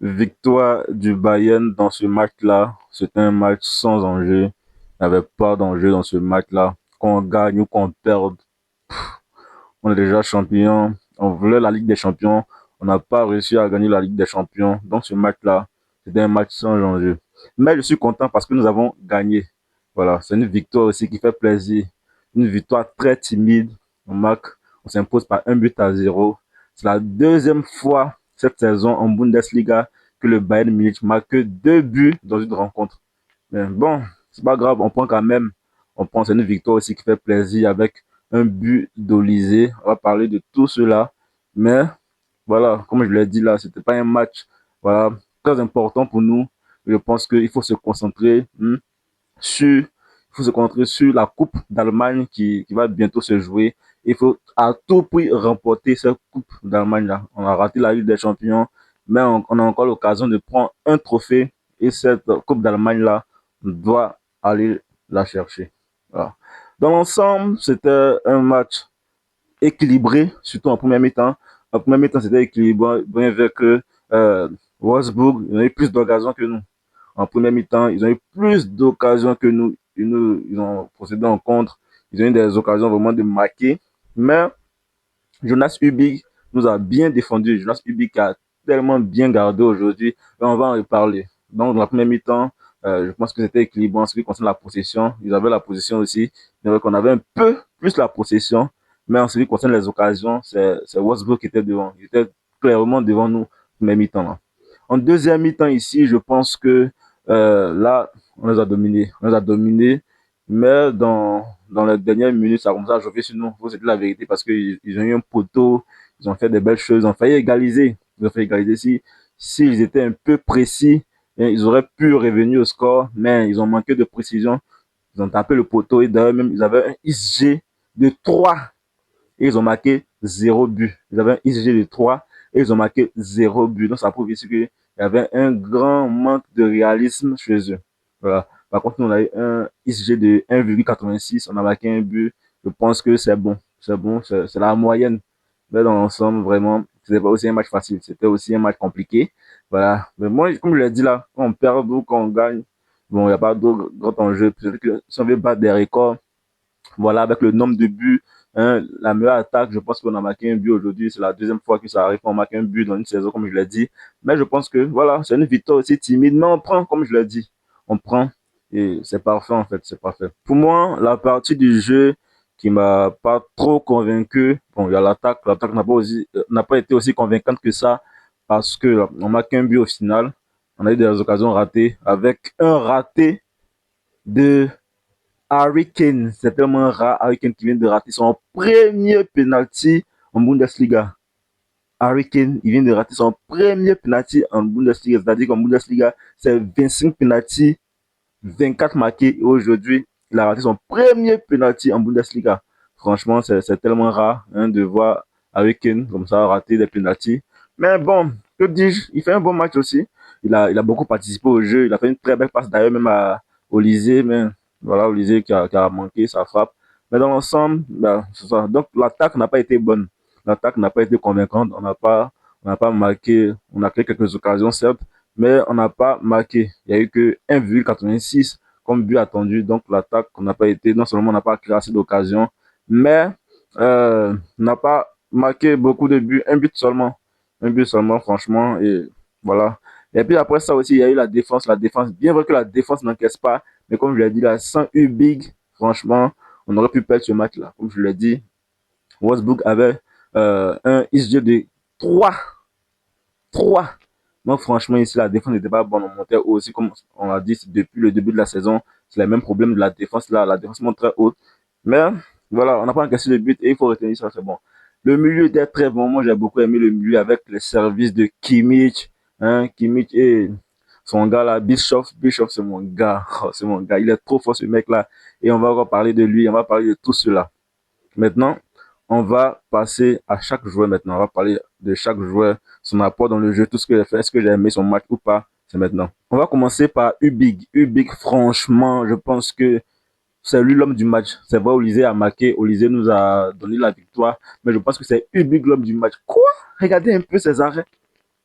Victoire du Bayern dans ce match-là. C'était un match sans enjeu. Il n'y avait pas d'enjeu dans ce match-là. Qu'on gagne ou qu'on perde, on est déjà champion. On voulait la Ligue des Champions. On n'a pas réussi à gagner la Ligue des Champions. Donc ce match-là, c'était un match sans enjeu. Mais je suis content parce que nous avons gagné. Voilà, c'est une victoire aussi qui fait plaisir. Une victoire très timide. On s'impose par 1-0. C'est la deuxième fois cette saison en Bundesliga que le Bayern Munich marque 2 buts dans une rencontre. Mais bon, c'est pas grave, on prend quand même. On prend, c'est une victoire aussi qui fait plaisir avec un but d'Olysée. On va parler de tout cela. Mais voilà, comme je l'ai dit là, c'était pas un match voilà, très important pour nous. Je pense qu'il faut se concentrer sur, il faut se concentrer sur la Coupe d'Allemagne qui va bientôt se jouer. Il faut à tout prix remporter cette Coupe d'Allemagne là. On a raté la Ligue des Champions, mais on a encore l'occasion de prendre un trophée et cette Coupe d'Allemagne là, on doit aller la chercher. Voilà. Dans l'ensemble, c'était un match équilibré, surtout en première mi-temps. En première mi-temps, c'était équilibré, bien vu que Wolfsburg ils ont eu plus d'occasions que nous. En première mi-temps, ils ont eu plus d'occasions que nous. Ils ont procédé en contre. Ils ont eu des occasions vraiment de marquer. Mais Jonas Hubig nous a bien défendu. Jonas Hubig a tellement bien gardé aujourd'hui. Et on va en reparler. Donc, dans la première mi-temps, je pense que c'était équilibré en ce qui concerne la possession. Ils avaient la possession aussi. C'est qu'on avait un peu plus la possession. Mais en ce qui concerne les occasions, c'est Wolfsburg qui était devant. Il était clairement devant nous, première mi-temps. Là. En deuxième mi-temps ici, je pense que là, on les a dominés. On les a dominés. Mais dans les dernières minutes, ça commence à chauffer sur nous. Faut se dire la vérité parce qu'ils ont eu un poteau, ils ont fait des belles choses, ils ont failli égaliser. Ils ont failli égaliser s'ils étaient un peu précis, ils auraient pu revenir au score, mais ils ont manqué de précision. Ils ont tapé le poteau et d'ailleurs même ils avaient un XG de 3 et ils ont marqué 0 but. Ils avaient un XG de 3 et ils ont marqué 0 but. Donc ça prouve ici qu'il y avait un grand manque de réalisme chez eux. Voilà. Par contre, nous, on a eu un XG de 1,86, on a marqué un but. Je pense que c'est bon. C'est bon, c'est la moyenne. Mais dans l'ensemble, vraiment, c'était pas aussi un match facile. C'était aussi un match compliqué. Voilà. Mais moi, comme je l'ai dit là, quand on perd ou quand on gagne, bon, il n'y a pas d'autre grand enjeu. Peut-être que si on veut battre des records, voilà, avec le nombre de buts, hein, la meilleure attaque, je pense qu'on a marqué un but aujourd'hui. C'est la deuxième fois que ça arrive qu'on marque un but dans une saison, comme je l'ai dit. Mais je pense que, voilà, c'est une victoire aussi timide, mais on prend, comme je l'ai dit. On prend et c'est parfait, en fait, c'est parfait. Pour moi, la partie du jeu qui m'a pas trop convaincu, bon, il y a l'attaque. L'attaque n'a pas été aussi convaincante que ça parce que on marque un but au final. On a eu des occasions ratées avec un raté de Harry Kane, c'est tellement rare Harry Kane qui vient de rater son premier penalty en Bundesliga. Harry Kane, il vient de rater son premier penalty en Bundesliga, c'est-à-dire qu'en Bundesliga, c'est 25 penalty, 24 marqués et aujourd'hui, il a raté son premier penalty en Bundesliga. Franchement, c'est tellement rare hein, de voir Harry Kane comme ça rater des penalty. Mais bon, que dis-je, il fait un bon match aussi. Il a beaucoup participé au jeu. Il a fait une très belle passe d'ailleurs même à Olysée, mais voilà, Olysée qui a manqué sa frappe. Mais dans l'ensemble, ben, c'est ça. Donc l'attaque n'a pas été bonne. L'attaque n'a pas été convaincante. On n'a pas marqué. On a créé quelques occasions, certes, mais on n'a pas marqué. Il n'y a eu que 1,86 comme but attendu. Donc l'attaque n'a pas été, non seulement on n'a pas créé assez d'occasions, mais on n'a pas marqué beaucoup de buts. Un but seulement. Un but seulement, franchement. Et voilà. Et puis après ça aussi, il y a eu la défense. La défense, bien vrai que la défense n'encaisse pas, mais comme je l'ai dit là, sans U-Big, franchement, on aurait pu perdre ce match-là. Comme je l'ai dit, Wolfsburg avait un XG de 3 3. Donc, franchement, ici, la défense n'était pas bonne. On montait aussi, comme on l'a dit, depuis le début de la saison. C'est le même problème de la défense là. La défense monte très haute. Mais, voilà, on n'a pas encaissé de but et il faut retenir ça, c'est bon. Le milieu était très bon. Moi, j'ai beaucoup aimé le milieu avec les services de Kimmich. Hein, Kimmich et son gars là, Bischoff. Bischoff, c'est mon gars. Oh, c'est mon gars. Il est trop fort, ce mec là. Et on va encore parler de lui. On va parler de tout cela. Maintenant, on va passer à chaque joueur maintenant. On va parler de chaque joueur, son apport dans le jeu, tout ce qu'il a fait, est-ce que j'ai aimé son match ou pas. C'est maintenant. On va commencer par Ubig. Ubig, franchement, je pense que c'est lui l'homme du match. C'est vrai, Olysée a marqué, Olysée nous a donné la victoire, mais je pense que c'est Ubig l'homme du match. Quoi? Regardez un peu ses arrêts.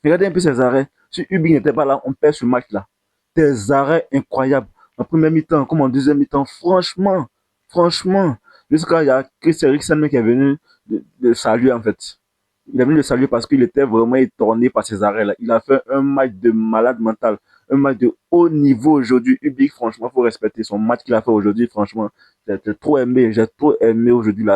Regardez un peu ses arrêts. Si Ubik n'était pas là, on perd ce match-là. Des arrêts incroyables. En première mi-temps, comme en deuxième mi-temps, franchement, jusqu'à il y a Chris Eriksen qui est venu de saluer en fait. Il est venu le saluer parce qu'il était vraiment étonné par ces arrêts-là. Il a fait un match de malade mental, un match de haut niveau aujourd'hui. Ubik, franchement, il faut respecter son match qu'il a fait aujourd'hui. Franchement, j'ai trop aimé aujourd'hui. Il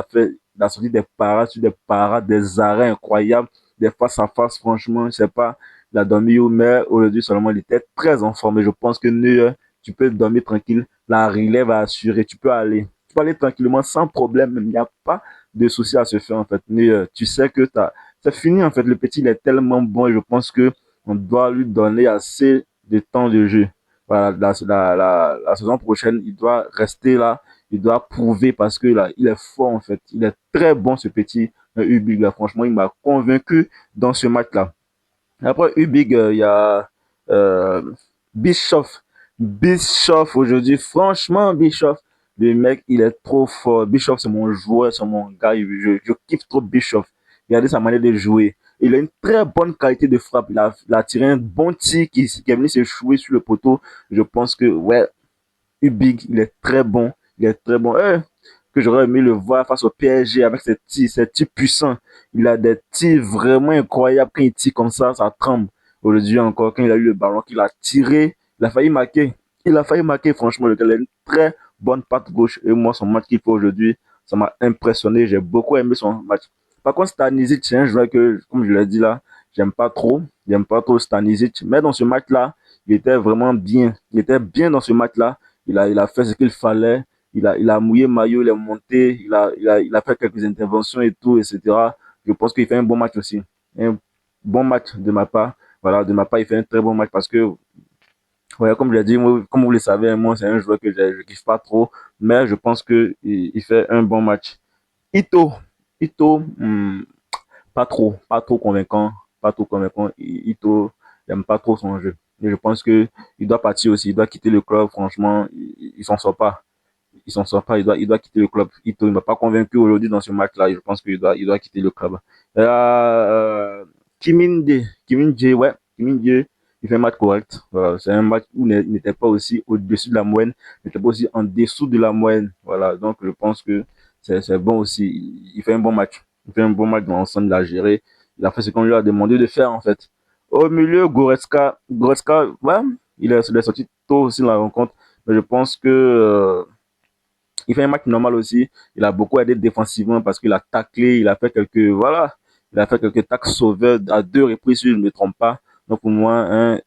a sorti des parades sur des parades, des arrêts incroyables, des face à face. Franchement, je sais pas, il a dormi où, mais aujourd'hui seulement, il était très en forme. Et je pense que Neuer, tu peux dormir tranquille. La relève à assurer. Tu peux aller tranquillement sans problème. Il n'y a pas de souci à se faire en fait. Mais tu sais que c'est fini en fait. Le petit il est tellement bon et je pense que on doit lui donner assez de temps de jeu. Voilà, la saison prochaine, il doit rester là, il doit prouver parce que là, il est fort en fait. Il est très bon ce petit Ubig là. Franchement, il m'a convaincu dans ce match là. Après Ubig, il y a euh, Bischoff. Bischoff aujourd'hui, franchement, Bischoff, le mec, il est trop fort. Bischoff, c'est mon joueur, c'est mon gars. Je kiffe trop Bischoff. Regardez sa manière de jouer. Il a une très bonne qualité de frappe. Il a tiré un bon tir qui est venu se jouer sur le poteau. Je pense que, ouais, Ubig, il est très bon. Il est très bon. Que j'aurais aimé le voir face au PSG avec ses tirs puissants. Il a des tirs vraiment incroyables. Quand il tire comme ça tremble. Aujourd'hui encore, quand il a eu le ballon qu'il a tiré, il a failli marquer. Il a failli marquer, franchement. Le gars, il a une très bonne patte gauche. Et moi, son match qu'il fait aujourd'hui, ça m'a impressionné. J'ai beaucoup aimé son match. Par contre, Stanisic, c'est un joueur que, comme je l'ai dit là, j'aime pas trop. J'aime pas trop Stanisic. Mais dans ce match-là, il était vraiment bien. Il était bien dans ce match-là. Il a fait ce qu'il fallait. Il a mouillé maillot, il est monté, il a fait quelques interventions et tout, etc. Je pense qu'il fait un bon match aussi. Un bon match de ma part. Voilà, de ma part, il fait un très bon match parce que, ouais, comme je l'ai dit, moi, comme vous le savez, moi, c'est un joueur que je kiffe pas trop, mais je pense que il fait un bon match. Ito, Ito, pas trop convaincant, pas trop convaincant. Ito, j'aime pas trop son jeu. Et je pense que il doit partir aussi, il doit quitter le club, franchement, il s'en sort pas. Il s'en sort pas, il doit quitter le club. Ito, il m'a pas convaincu aujourd'hui dans ce match-là. Je pense il doit quitter le club. Kim Min-jae, ouais, Kim Min-jae, il fait un match correct. Voilà, c'est un match où il n'était pas aussi au-dessus de la moyenne, il n'était pas aussi en dessous de la moyenne. Voilà, donc je pense que c'est bon aussi. Il fait un bon match. Il fait un bon match dans l'ensemble, il a géré. Il a fait ce qu'on lui a demandé de faire, en fait. Au milieu, Goretzka, ouais, il est sorti tôt aussi dans la rencontre. Mais je pense que il fait un match normal aussi. Il a beaucoup aidé défensivement parce qu'il a taclé, voilà, il a fait quelques tacles sauveurs à deux reprises, si je ne me trompe pas. Donc, pour moi,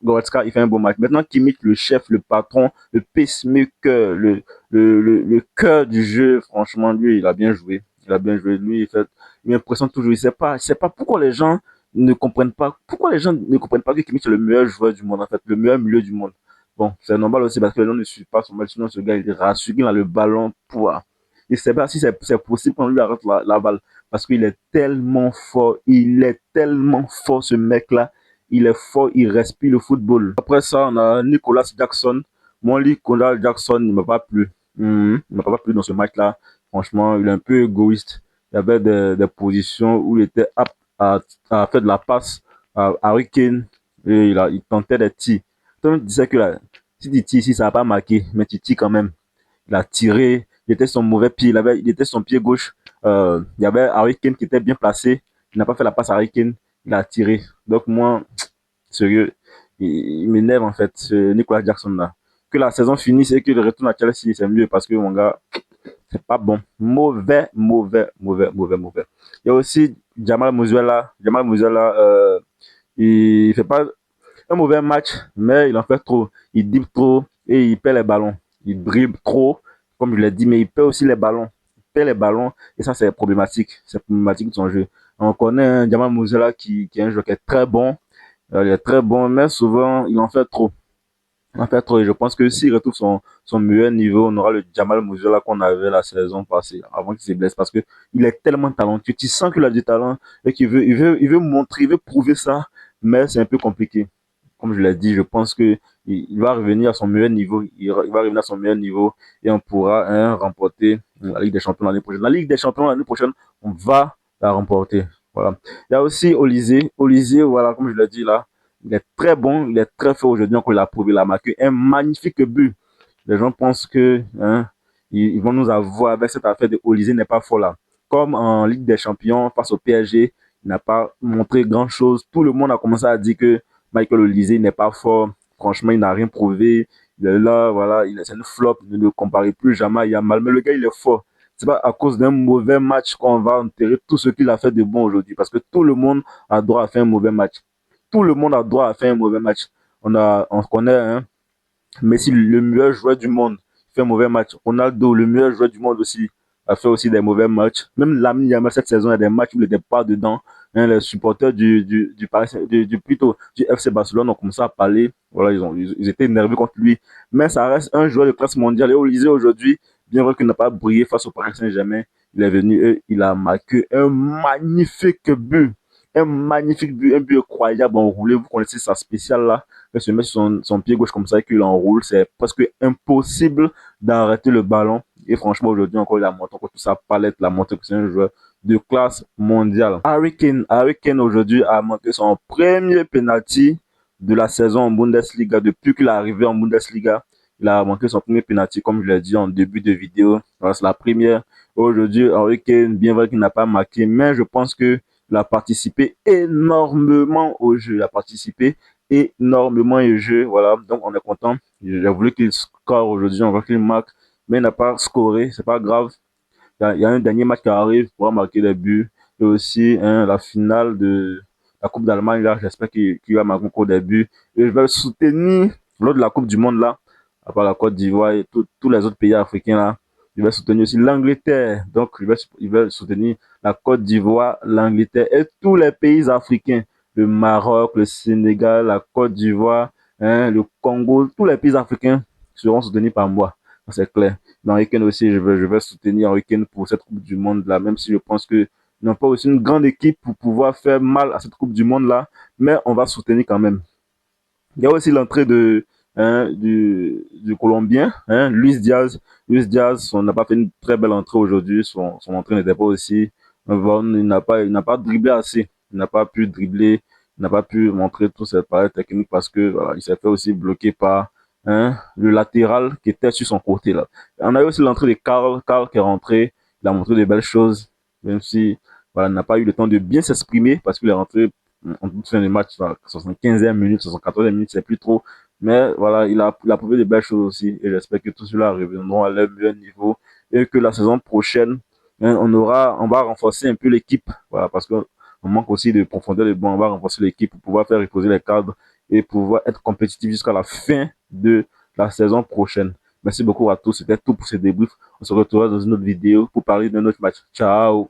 Goretzka, il fait un bon match. Maintenant, Kimmich, le chef, le patron, le pacemaker, le cœur du jeu, franchement, lui, il a bien joué. Il a bien joué. Lui, il m'impressionne toujours. Je sais pas pourquoi pourquoi les gens ne comprennent pas que Kimmich est le meilleur joueur du monde, en fait, le meilleur milieu du monde. Bon, c'est normal aussi parce que les gens ne suivent pas son match. Sinon, ce gars, il est rassure, il a le ballon pour. Il ne sait pas si c'est possible qu'on lui arrête la balle. Parce qu'il est tellement fort. Il est tellement fort, ce mec-là. Il est fort, il respire le football. Après ça, on a Nicolas Jackson. Moi, Nicolas Jackson, il ne m'a pas plu. Il m'a pas plu dans ce match-là. Franchement, il est un peu égoïste. Il y avait des positions où il était apte à faire de la passe à Harry Kane. Et il tentait des tirs. Tout le monde disait que là, si tu tires ici, ça va pas marquer, mais tu tires quand même. Il a tiré, il était son mauvais pied, il était son pied gauche. Il y avait Harry Kane qui était bien placé. Il n'a pas fait la passe à Harry Kane, il a tiré. Donc moi, sérieux, il m'énerve en fait, ce Nicolas Jackson là. Que la saison finisse et qu'il retourne à Chelsea, c'est mieux parce que mon gars, c'est pas bon. Mauvais. Il y a aussi Jamal Musiala. Jamal Musiala, il fait pas un mauvais match, mais il en fait trop. Il dribble trop et il perd les ballons. Il dribble trop, comme je l'ai dit, mais il perd aussi les ballons. Il perd les ballons et ça, c'est problématique. C'est problématique de son jeu. On connaît un Jamal Musiala qui est un joueur qui est très bon. Il est très bon, mais souvent, il en fait trop. Il en fait trop. Et je pense que s'il retrouve son meilleur niveau, on aura le Jamal Musiala qu'on avait la saison passée, avant qu'il se blesse. Parce que il est tellement talentueux. Tu sens qu'il a du talent et il veut montrer, il veut prouver ça, mais c'est un peu compliqué. Comme je l'ai dit, je pense que il va revenir à son meilleur niveau. Il va revenir à son meilleur niveau et on pourra remporter la Ligue des Champions l'année prochaine. La Ligue des Champions l'année prochaine, on va la remporter. Voilà. Il y a aussi Olysée. Olysée, voilà, comme je l'ai dit là, il est très bon, il est très fort aujourd'hui. Encore, il a prouvé, il a marqué un magnifique but. Les gens pensent que ils vont nous avoir avec cette affaire de Olysée n'est pas fort là. Comme en Ligue des Champions face au PSG, il n'a pas montré grand chose. Tout le monde a commencé à dire que Michael Olysée n'est pas fort. Franchement, il n'a rien prouvé. Il est là, voilà, c'est une flop. Ne le comparez plus jamais à Yamal. Mais le gars, il est fort. C'est pas à cause d'un mauvais match qu'on va enterrer tout ce qu'il a fait de bon aujourd'hui. Parce que tout le monde a droit à faire un mauvais match. Tout le monde a droit à faire un mauvais match. On connaît, hein, Messi, le meilleur joueur du monde, fait un mauvais match. Ronaldo, le meilleur joueur du monde aussi, a fait aussi des mauvais matchs. Même Lamine Yamal, cette saison, il y a des matchs où il n'était pas dedans. Hein, les supporters plutôt, du FC Barcelone ont commencé à parler. Voilà, ils étaient énervés contre lui. Mais ça reste un joueur de classe mondiale. Et Olysée aujourd'hui, bien vrai qu'il n'a pas brillé face au Paris Saint-Germain, il est venu et il a marqué un magnifique but. Un magnifique but, un but incroyable enroulé. Vous connaissez sa spéciale là, il se met sur son pied gauche comme ça et qu'il enroule. C'est presque impossible d'arrêter le ballon. Et franchement, aujourd'hui encore, il a montré encore toute sa palette, il a montré que c'est un joueur de classe mondiale. Harry Kane aujourd'hui a manqué son premier penalty de la saison en Bundesliga. Depuis qu'il est arrivé en Bundesliga, il a manqué son premier penalty, comme je l'ai dit en début de vidéo. Voilà, c'est la première. Aujourd'hui, Harry Kane, bien vrai qu'il n'a pas marqué, mais je pense que il a participé énormément au jeu. Il a participé énormément au jeu. Voilà, donc on est content. J'ai voulu qu'il score aujourd'hui, on voit qu'il marque, mais il n'a pas scoré. C'est pas grave. Il y a un dernier match qui arrive pour marquer des buts. Et aussi la finale de la Coupe d'Allemagne. Là, j'espère qu'il va marquer encore des buts. Et je vais le soutenir lors de la Coupe du Monde là, à part la Côte d'Ivoire et tous les autres pays africains là. Je vais soutenir aussi l'Angleterre. Donc, je vais soutenir la Côte d'Ivoire, l'Angleterre et tous les pays africains. Le Maroc, le Sénégal, la Côte d'Ivoire, le Congo, tous les pays africains seront soutenus par moi. C'est clair. Dans Week-end aussi, je vais soutenir Week-end pour cette Coupe du Monde là, même si je pense que n'ont pas aussi une grande équipe pour pouvoir faire mal à cette Coupe du Monde là, mais on va soutenir quand même. Il y a aussi l'entrée du Colombien, Luis Diaz. Luis Diaz, on n'a pas fait une très belle entrée aujourd'hui. Son entrée n'était pas aussi. Il n'a pas dribblé assez. Il n'a pas pu dribbler. Il n'a pas pu montrer toutes ses pareilles techniques parce que voilà, il s'est fait aussi bloquer par le latéral qui était sur son côté là. On a eu aussi l'entrée de Karl. Karl qui est rentré. Il a montré des belles choses, même si voilà, n'a pas eu le temps de bien s'exprimer parce qu'il est rentré en toute fin de match, 75e minute, 74e minute, c'est plus trop. Mais voilà, il a prouvé de belles choses aussi. Et j'espère que tout cela reviendront à leur meilleur niveau. Et que la saison prochaine, on va renforcer un peu l'équipe. Voilà, parce qu'on manque aussi de profondeur de banc. On va renforcer l'équipe pour pouvoir faire reposer les cadres et pouvoir être compétitif jusqu'à la fin de la saison prochaine. Merci beaucoup à tous. C'était tout pour ce débrief. On se retrouvera dans une autre vidéo pour parler d'un autre match. Ciao!